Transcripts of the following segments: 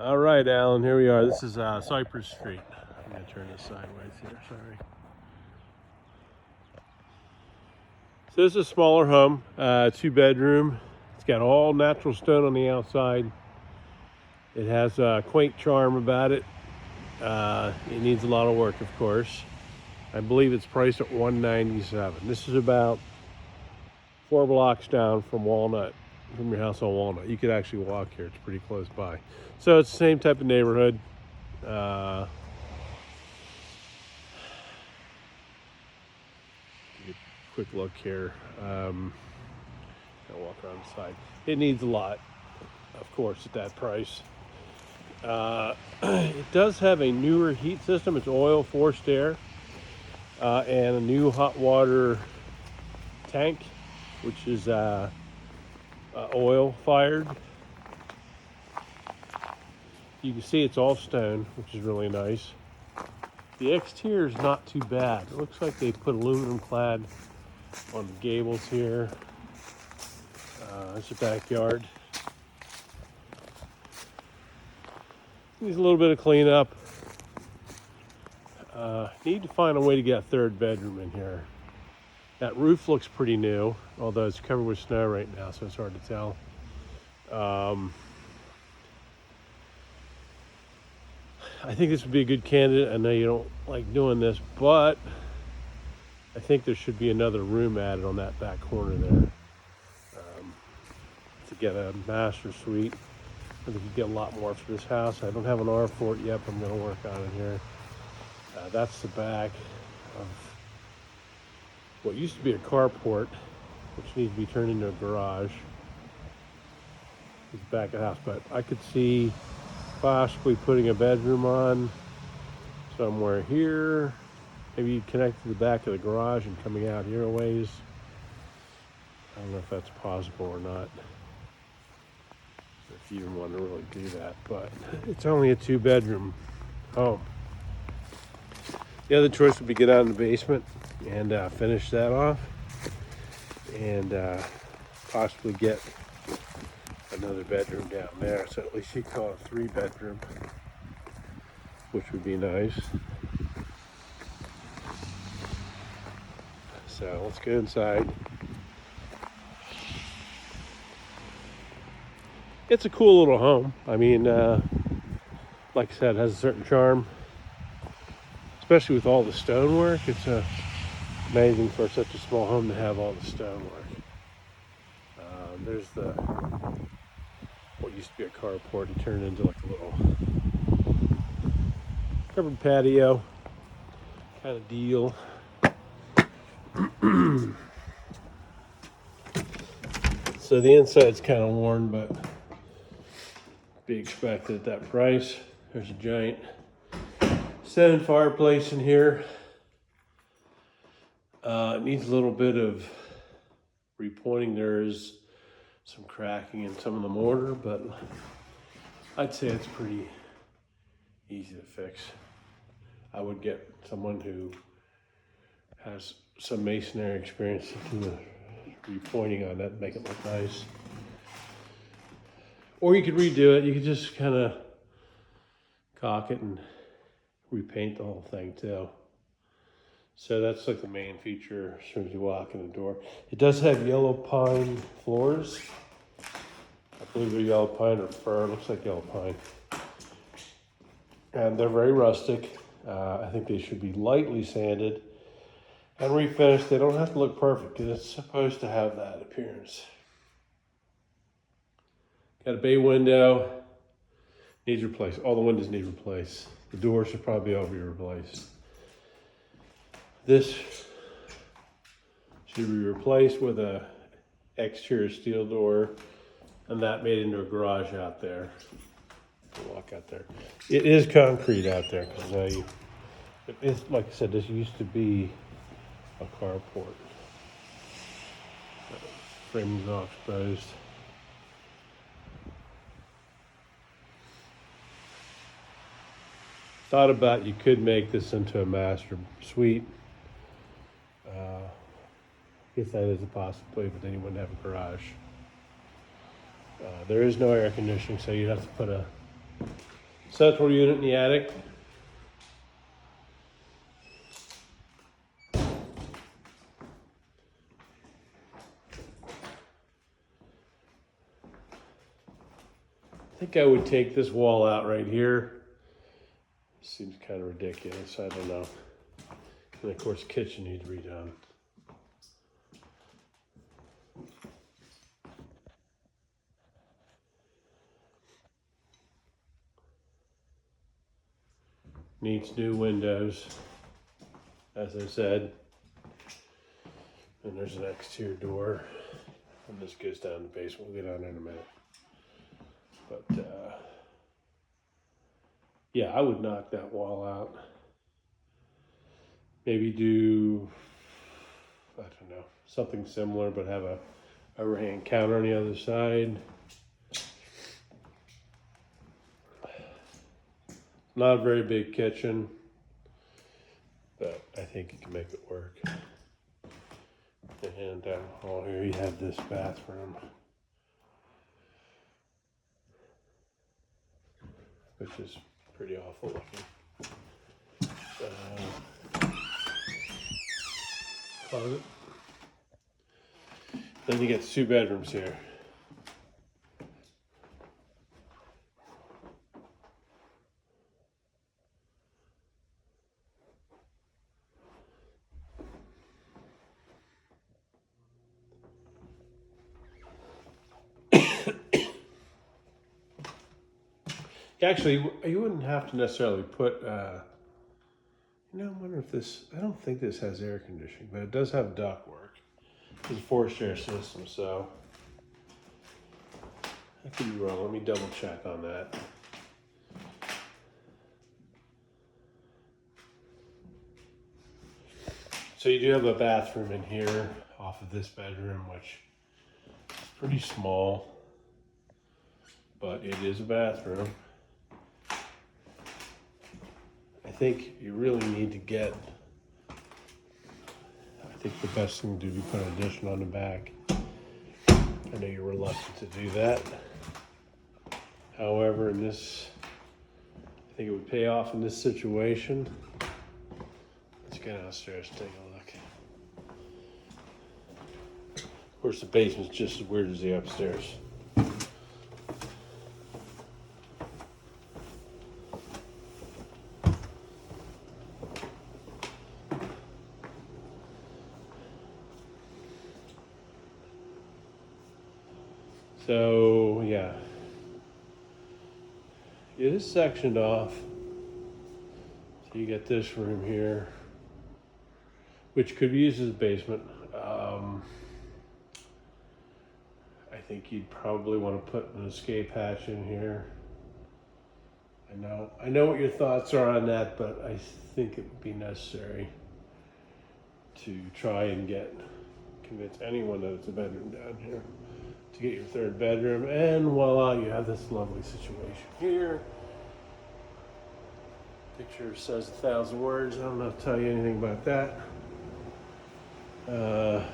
All right, Alan, here we are. This is Cypress Street. I'm going to turn this sideways here, sorry. So this is a smaller home, 2-bedroom. It's got all natural stone on the outside. It has a quaint charm about it. It needs a lot of work, of course. I believe it's priced at $197. This is about 4 blocks down from Walnut, from your house on Walnut. You could actually walk here. It's pretty close by. So it's the same type of neighborhood. Quick look here. I'll walk around the side. It needs a lot, of course, at that price. It does have a newer heat system. It's oil, forced air, and a new hot water tank, which is oil fired. You can see it's all stone, which is really nice. The exterior is not too bad. It looks like they put aluminum clad on the gables here. It's a backyard. Needs a little bit of cleanup. Need to find a way to get a third bedroom in here. That roof looks pretty new, although it's covered with snow right now, so it's hard to tell. I think this would be a good candidate. I know you don't like doing this, but I think there should be another room added on that back corner there to get a master suite. I think you get a lot more for this house. I don't have an R for it yet, but I'm going to work on it here. That's the back of what used to be a carport, which needs to be turned into a garage. It's the back of the house, but I could see possibly putting a bedroom on somewhere here. Maybe you connect to the back of the garage and coming out here a ways. I don't know if that's possible or not, if you even want to really do that, but it's only a 2-bedroom home. The other choice would be get out in the basement and finish that off and possibly get another bedroom down there, so at least you call it a 3-bedroom, which would be nice. So let's go inside. It's a cool little home. I mean, like I said, it has a certain charm, especially with all the stonework. It's amazing for such a small home to have all the stonework. There's what used to be a carport. It turned into like a little covered patio kind of deal. So the inside's kind of worn, but be expected at that price. There's a giant stone fireplace in here. It needs a little bit of repointing. There is some cracking in some of the mortar, but I'd say it's pretty easy to fix. I would get someone who has some masonry experience to do the repointing on that and make it look nice. Or you could redo it. You could just kind of caulk it and repaint the whole thing too. So that's like the main feature as soon as you walk in the door. It does have yellow pine floors. I believe they're yellow pine or fir. It looks like yellow pine. And they're very rustic. I think they should be lightly sanded and refinished. They don't have to look perfect because it's supposed to have that appearance. Got a bay window. Needs replaced. All the windows need replaced. The door should probably all be replaced. This should be replaced with a exterior steel door, and that made into a garage out there. Walk out there. It is concrete out there because it's like I said. This used to be a carport. Frames all exposed. Thought about you could make this into a master suite. I guess that is a possibility, but then you wouldn't have a garage. There is no air conditioning, so you'd have to put a Central unit in the attic. I think I would take this wall out right here. Seems kind of ridiculous, I don't know. And of course, kitchen needs redone. Needs new windows, as I said. And there's an exterior door. And this goes down the basement. We'll get on in a minute. But yeah, I would knock that wall out. Maybe do, I don't know, something similar, but have a overhang counter on the other side. Not a very big kitchen, but I think you can make it work. And down the hall here, you have this bathroom, which is pretty awful looking. Closet. Then you get 2 bedrooms here. Actually, you wouldn't have to necessarily put, I wonder if this, I don't think this has air conditioning, but it does have ductwork. It's a forced air system, so I could be wrong. Let me double check on that. So you do have a bathroom in here off of this bedroom, which is pretty small, but it is a bathroom. I think you really need to get, I think the best thing to do is put an addition on the back. I know you're reluctant to do that. However, in this, I think it would pay off in this situation. Let's get downstairs and take a look. Of course, the basement's just as weird as the upstairs. So, yeah, it is sectioned off. So you get this room here, which could be used as a basement. I think you'd probably want to put an escape hatch in here. I know what your thoughts are on that, but I think it would be necessary to try and convince anyone that it's a bedroom down here. To get your 3rd bedroom, and voila, you have this lovely situation here. Picture says 1,000 words. I don't know to tell you anything about that. And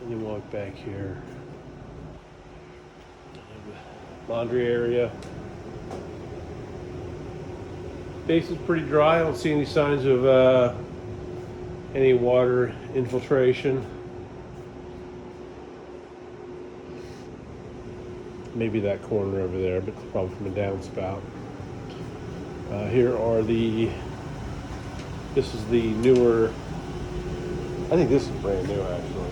you walk back here. Laundry area. Base is pretty dry. I don't see any signs of any water infiltration. Maybe that corner over there, but it's probably from a downspout. Here are this is the newer, I think this is brand new actually,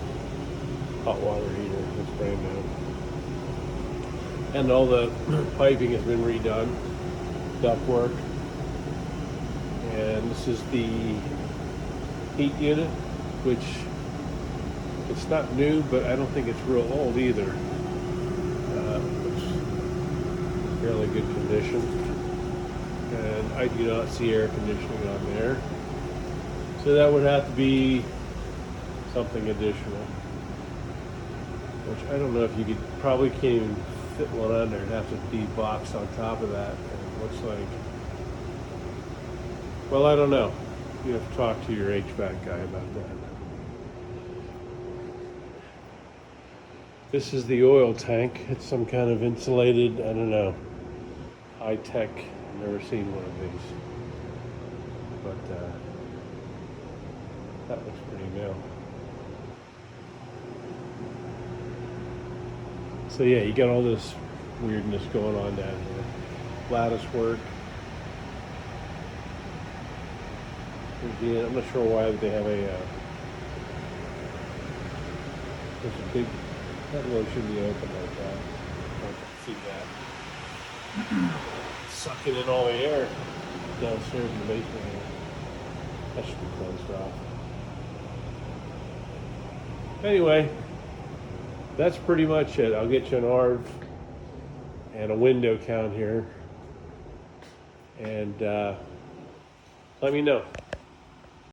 hot water heater, it's brand new. And all the piping has been redone, ductwork. And this is the heat unit, which it's not new, but I don't think it's real old either. Fairly good condition, and I do not see air conditioning on there, so that would have to be something additional, which I don't know if you could, probably can't even fit one under. It'd have to be boxed on top of that, and it looks like, well, I don't know. You have to talk to your HVAC guy about that. This is the oil tank. It's some kind of insulated, I don't know. high tech. Never seen one of these, but that looks pretty new. So yeah, you got all this weirdness going on down here. Lattice work. Again, I'm not sure why they have a. There's a big. That really shouldn't be open like that. I can see that. Sucking in all the air downstairs in the basement here. That should be closed off. Anyway, that's pretty much it. I'll get you an ARV and a window count here. And let me know.